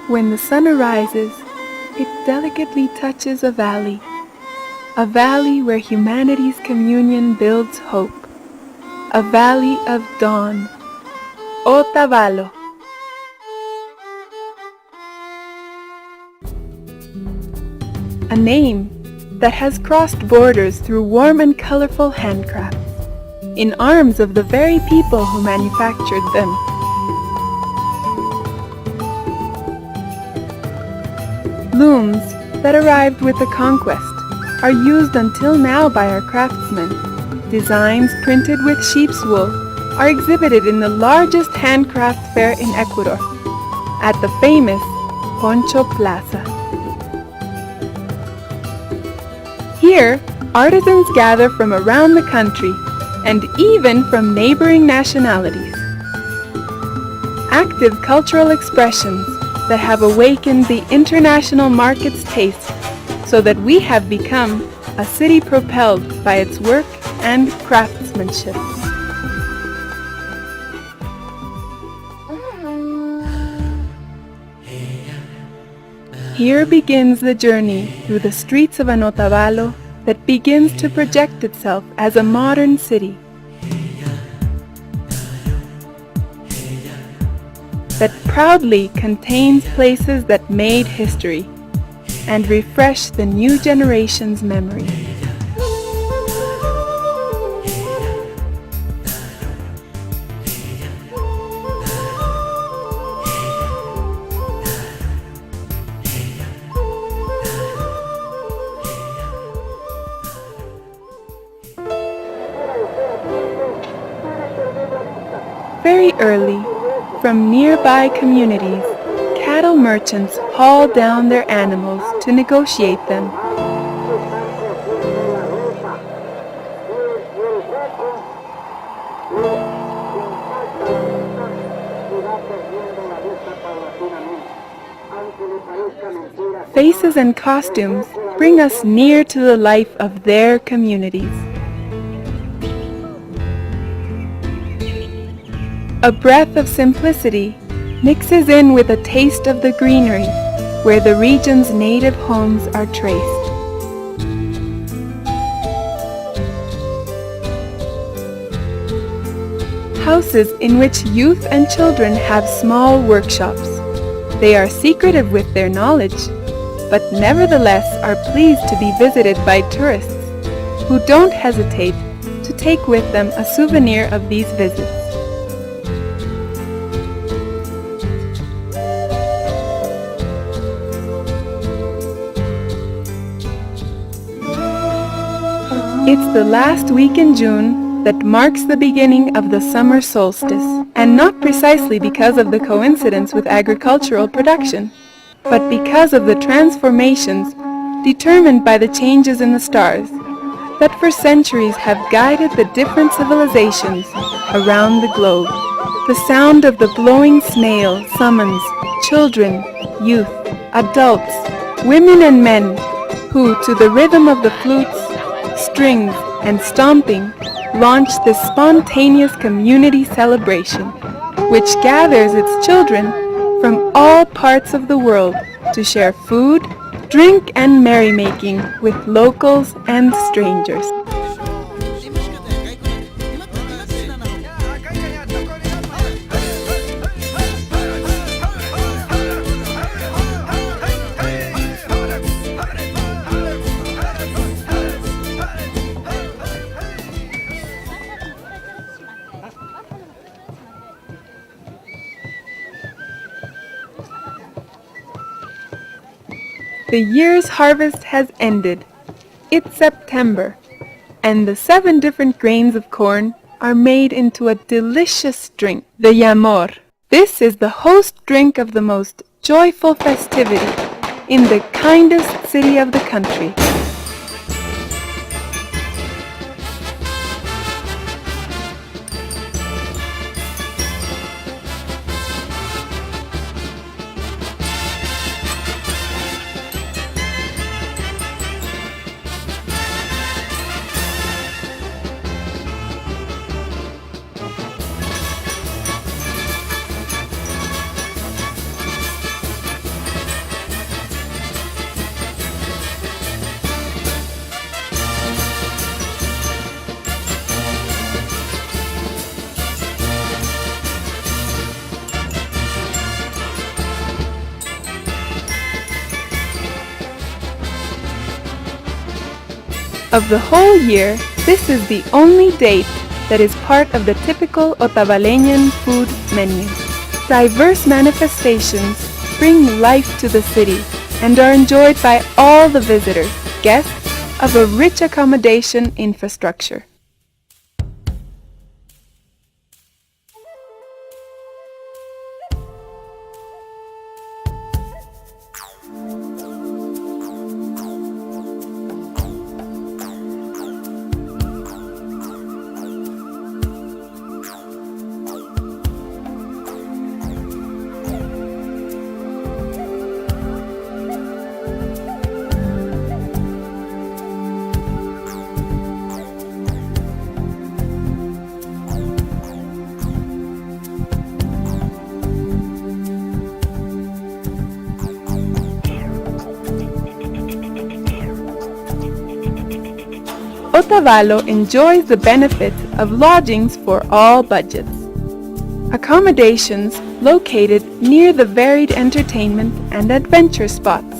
When the sun arises, it delicately touches a valley where humanity's communion builds hope, a valley of dawn, Otavalo. A name that has crossed borders through warm and colorful handcrafts, in arms of the very people who manufactured them. Looms that arrived with the conquest are used until now by our craftsmen. Designs printed with sheep's wool are exhibited in the largest handcraft fair in Ecuador, at the famous Poncho Plaza. Here, artisans gather from around the country and even from neighboring nationalities. Active cultural expressions that have awakened the international market's taste so that we have become a city propelled by its work and craftsmanship. Here begins the journey through the streets of an Otavalo that begins to project itself as a modern city. That proudly contains places that made history and refresh the new generation's memory. Very early, from nearby communities, cattle merchants haul down their animals to negotiate them. Faces and costumes bring us near to the life of their communities. A breath of simplicity mixes in with a taste of the greenery where the region's native homes are traced. Houses in which youth and children have small workshops. They are secretive with their knowledge, but nevertheless are pleased to be visited by tourists who don't hesitate to take with them a souvenir of these visits. It's the last week in June that marks the beginning of the summer solstice, and not precisely because of the coincidence with agricultural production, but because of the transformations determined by the changes in the stars that for centuries have guided the different civilizations around the globe. The sound of the blowing snail summons children, youth, adults, women and men who, to the rhythm of the flutes, strings, and stomping, launch this spontaneous community celebration, which gathers its children from all parts of the world to share food, drink, and merrymaking with locals and strangers. The year's harvest has ended. It's September, and the 7 different grains of corn are made into a delicious drink, the yamor. This is the host drink of the most joyful festivity in the kindest city of the country. Of the whole year, this is the only date that is part of the typical Otavaleñan food menu. Diverse manifestations bring life to the city and are enjoyed by all the visitors, guests of a rich accommodation infrastructure. Otavalo enjoys the benefit of lodgings for all budgets. Accommodations located near the varied entertainment and adventure spots.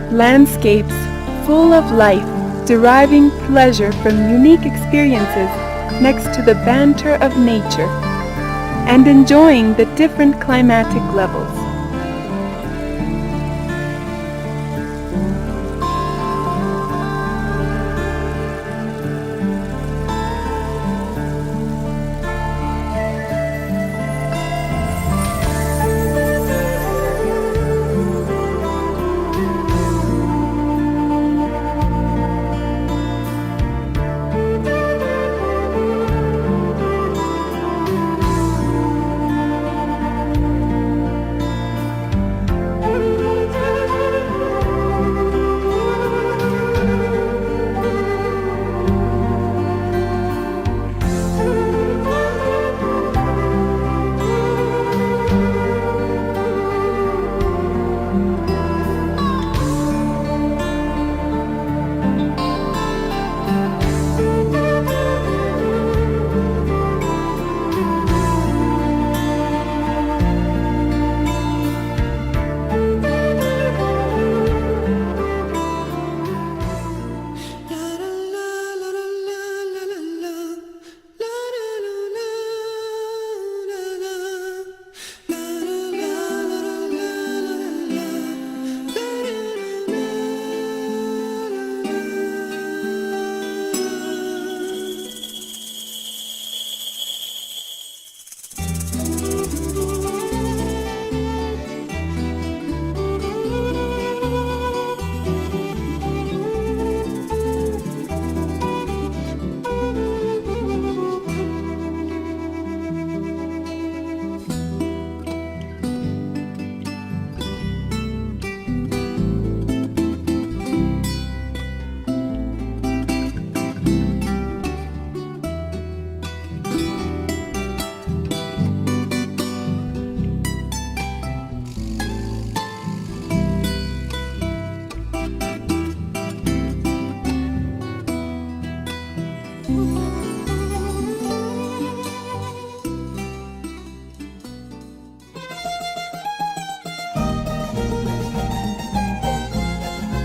Landscapes full of life, deriving pleasure from unique experiences next to the banter of nature, and enjoying the different climatic levels.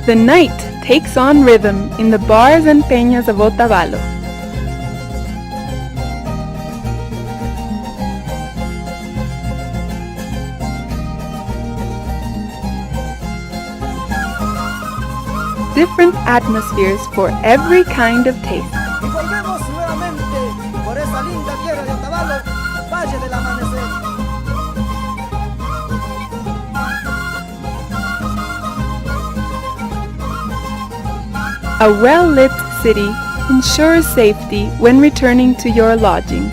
The night takes on rhythm in the bars and peñas of Otavalo. Different atmospheres for every kind of taste. A well-lit city ensures safety when returning to your lodgings.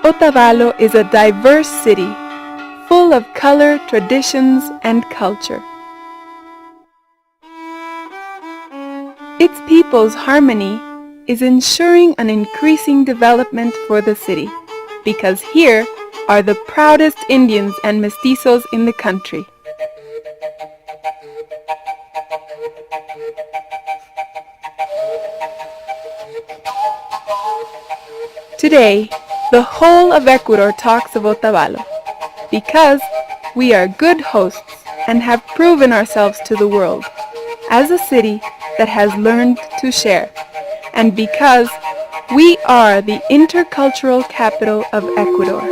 Otavalo is a diverse city, full of color, traditions, and culture. Its people's harmony is ensuring an increasing development for the city, because here are the proudest Indians and mestizos in the country. Today, the whole of Ecuador talks of Otavalo, because we are good hosts and have proven ourselves to the world as a city that has learned to share, and because we are the intercultural capital of Ecuador.